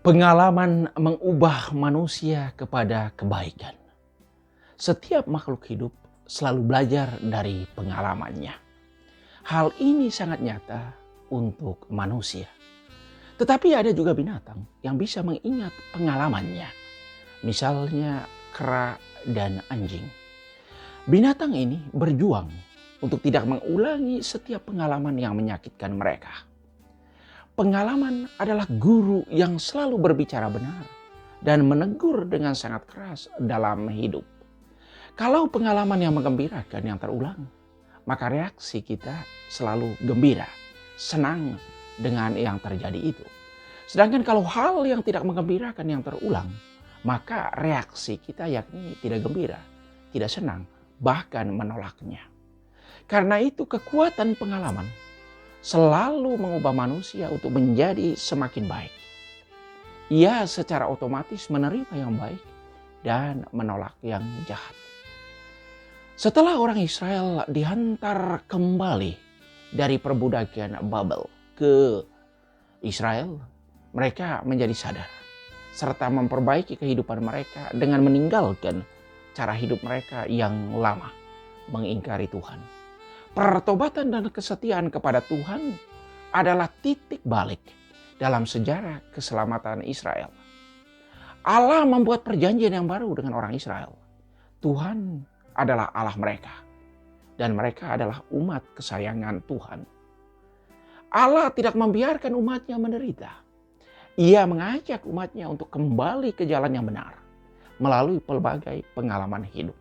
Pengalaman mengubah manusia kepada kebaikan. Setiap makhluk hidup selalu belajar dari pengalamannya. Hal ini sangat nyata untuk manusia. Tetapi ada juga binatang yang bisa mengingat pengalamannya. Misalnya kera dan anjing. Binatang ini berjuang untuk tidak mengulangi setiap pengalaman yang menyakitkan mereka. Pengalaman adalah guru yang selalu berbicara benar dan menegur dengan sangat keras dalam hidup. Kalau pengalaman yang menggembirakan yang terulang, maka reaksi kita selalu gembira, senang dengan yang terjadi itu. Sedangkan kalau hal yang tidak menggembirakan yang terulang, maka reaksi kita yakni tidak gembira, tidak senang, bahkan menolaknya. Karena itu kekuatan pengalaman selalu mengubah manusia untuk menjadi semakin baik. Ia secara otomatis menerima yang baik dan menolak yang jahat. Setelah orang Israel dihantar kembali dari perbudakan Babel ke Israel, mereka menjadi sadar serta memperbaiki kehidupan mereka dengan meninggalkan cara hidup mereka yang lama, mengingkari Tuhan. Pertobatan dan kesetiaan kepada Tuhan adalah titik balik dalam sejarah keselamatan Israel. Allah membuat perjanjian yang baru dengan orang Israel. Tuhan adalah Allah mereka dan mereka adalah umat kesayangan Tuhan. Allah tidak membiarkan umatnya menderita. Ia mengajak umatnya untuk kembali ke jalan yang benar melalui pelbagai pengalaman hidup.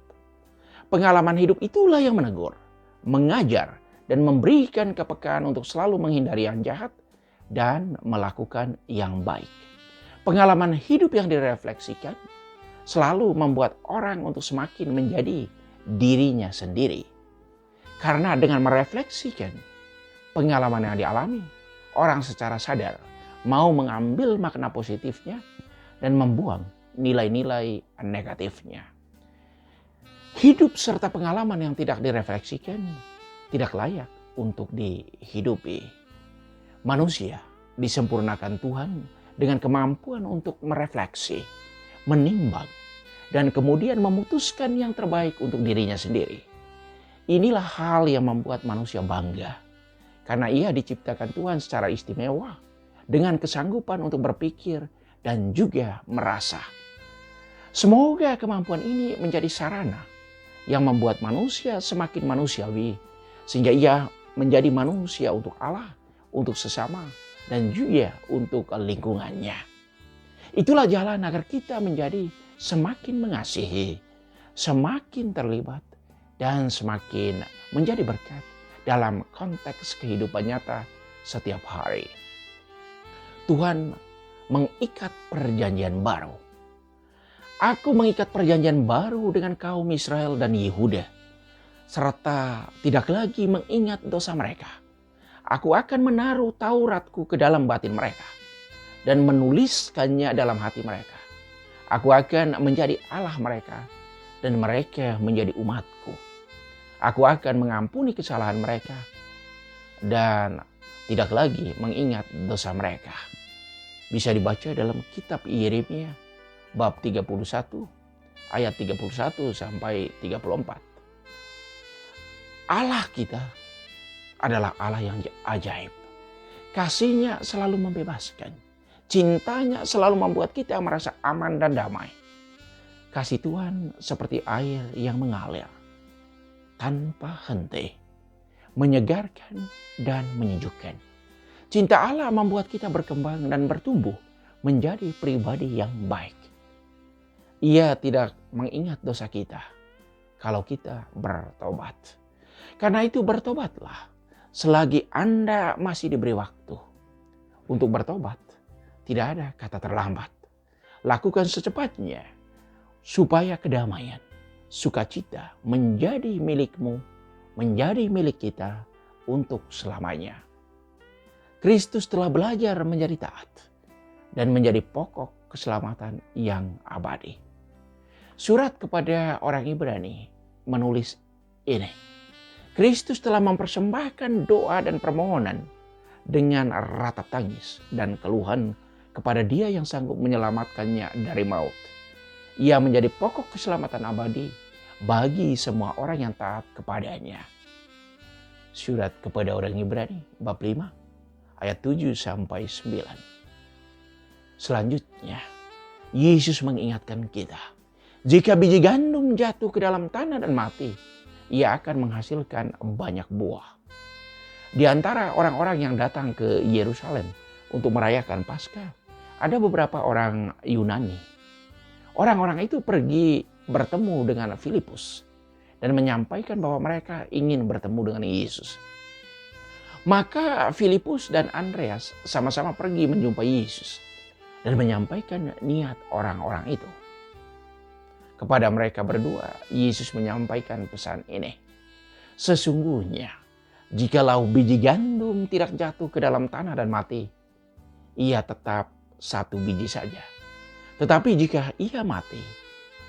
Pengalaman hidup itulah yang menegur, mengajar, dan memberikan kepekaan untuk selalu menghindari yang jahat dan melakukan yang baik. Pengalaman hidup yang direfleksikan selalu membuat orang untuk semakin menjadi dirinya sendiri. Karena dengan merefleksikan pengalaman yang dialami, orang secara sadar mau mengambil makna positifnya dan membuang nilai-nilai negatifnya. Hidup serta pengalaman yang tidak direfleksikan tidak layak untuk dihidupi. Manusia disempurnakan Tuhan dengan kemampuan untuk merefleksi, menimbang, dan kemudian memutuskan yang terbaik untuk dirinya sendiri. Inilah hal yang membuat manusia bangga karena ia diciptakan Tuhan secara istimewa dengan kesanggupan untuk berpikir dan juga merasa. Semoga kemampuan ini menjadi sarana yang membuat manusia semakin manusiawi, sehingga ia menjadi manusia untuk Allah, untuk sesama, dan juga untuk lingkungannya. Itulah jalan agar kita menjadi semakin mengasihi, semakin terlibat, dan semakin menjadi berkat dalam konteks kehidupan nyata setiap hari. Tuhan mengikat perjanjian baru. Aku mengikat perjanjian baru dengan kaum Israel dan Yehuda, serta tidak lagi mengingat dosa mereka. Aku akan menaruh Tauratku ke dalam batin mereka dan menuliskannya dalam hati mereka. Aku akan menjadi Allah mereka dan mereka menjadi umatku. Aku akan mengampuni kesalahan mereka dan tidak lagi mengingat dosa mereka. Bisa dibaca dalam kitab Yeremia bab 31 ayat 31 sampai 34. Allah kita adalah Allah yang ajaib. Kasih-Nya selalu membebaskan. Cintanya selalu membuat kita merasa aman dan damai. Kasih Tuhan seperti air yang mengalir tanpa henti, menyegarkan dan menyejukkan. Cinta Allah membuat kita berkembang dan bertumbuh menjadi pribadi yang baik. Ia tidak mengingat dosa kita kalau kita bertobat. Karena itu bertobatlah selagi Anda masih diberi waktu. Untuk bertobat tidak ada kata terlambat. Lakukan secepatnya supaya kedamaian, sukacita menjadi milikmu, menjadi milik kita untuk selamanya. Kristus telah belajar menjadi taat dan menjadi pokok keselamatan yang abadi. Surat kepada orang Ibrani menulis ini. Kristus telah mempersembahkan doa dan permohonan dengan ratap tangis dan keluhan kepada Dia yang sanggup menyelamatkannya dari maut. Ia menjadi pokok keselamatan abadi bagi semua orang yang taat kepadanya. Surat kepada orang Ibrani bab 5 ayat 7 sampai 9. Selanjutnya, Yesus mengingatkan kita, jika biji gandum jatuh ke dalam tanah dan mati, ia akan menghasilkan banyak buah. Di antara orang-orang yang datang ke Yerusalem untuk merayakan Paskah, ada beberapa orang Yunani. Orang-orang itu pergi bertemu dengan Filipus dan menyampaikan bahwa mereka ingin bertemu dengan Yesus. Maka Filipus dan Andreas sama-sama pergi menjumpai Yesus dan menyampaikan niat orang-orang itu. Kepada mereka berdua, Yesus menyampaikan pesan ini. Sesungguhnya, jikalau biji gandum tidak jatuh ke dalam tanah dan mati, ia tetap satu biji saja. Tetapi jika ia mati,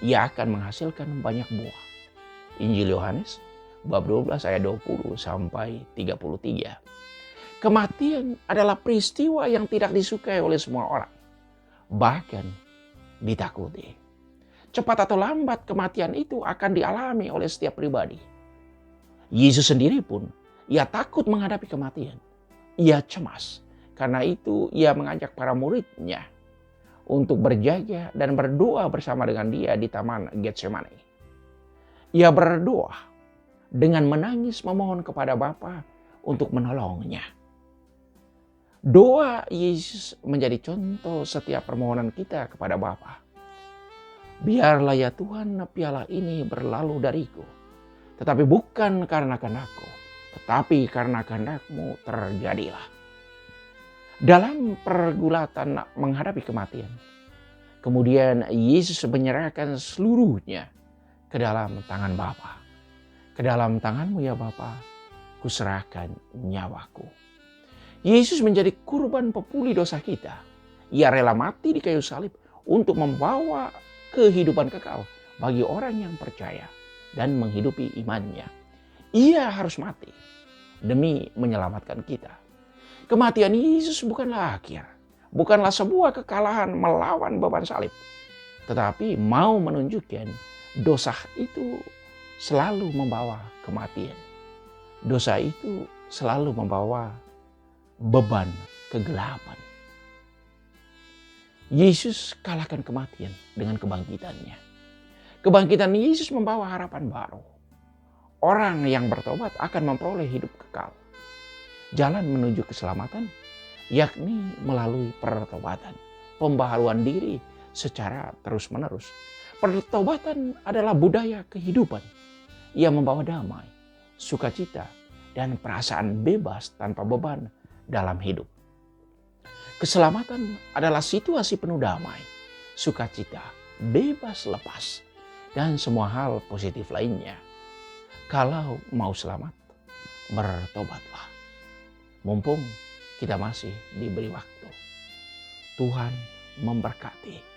ia akan menghasilkan banyak buah. Injil Yohanes bab 12 ayat 20 sampai 33. Kematian adalah peristiwa yang tidak disukai oleh semua orang, bahkan ditakuti. Cepat atau lambat kematian itu akan dialami oleh setiap pribadi. Yesus sendiri pun, ia takut menghadapi kematian. Ia cemas, karena itu ia mengajak para muridnya untuk berjaga dan berdoa bersama dengan dia di Taman Getsemani. Ia berdoa dengan menangis memohon kepada Bapa untuk menolongnya. Doa Yesus menjadi contoh setiap permohonan kita kepada Bapa. Biarlah ya Tuhan piala ini berlalu dariku, tetapi bukan karena kehendakku, tetapi karena kehendak-Mu terjadilah. Dalam pergulatan menghadapi kematian, kemudian Yesus menyerahkan seluruhnya ke dalam tangan Bapa. Ke dalam tangan-Mu ya Bapa, kuserahkan nyawaku. Yesus menjadi kurban pepuli dosa kita. Ia rela mati di kayu salib untuk membawa kehidupan kekal bagi orang yang percaya dan menghidupi imannya. Ia harus mati demi menyelamatkan kita. Kematian Yesus bukanlah akhir, bukanlah sebuah kekalahan melawan beban salib, tetapi mau menunjukkan dosa itu selalu membawa kematian. Dosa itu selalu membawa beban kegelapan. Yesus kalahkan kematian dengan kebangkitannya. Kebangkitan Yesus membawa harapan baru. Orang yang bertobat akan memperoleh hidup kekal. Jalan menuju keselamatan, yakni melalui pertobatan, pembaharuan diri secara terus-menerus. Pertobatan adalah budaya kehidupan. Ia membawa damai, sukacita, dan perasaan bebas tanpa beban dalam hidup. Keselamatan adalah situasi penuh damai, sukacita, bebas lepas, dan semua hal positif lainnya. Kalau mau selamat, bertobatlah. Mumpung kita masih diberi waktu. Tuhan memberkati.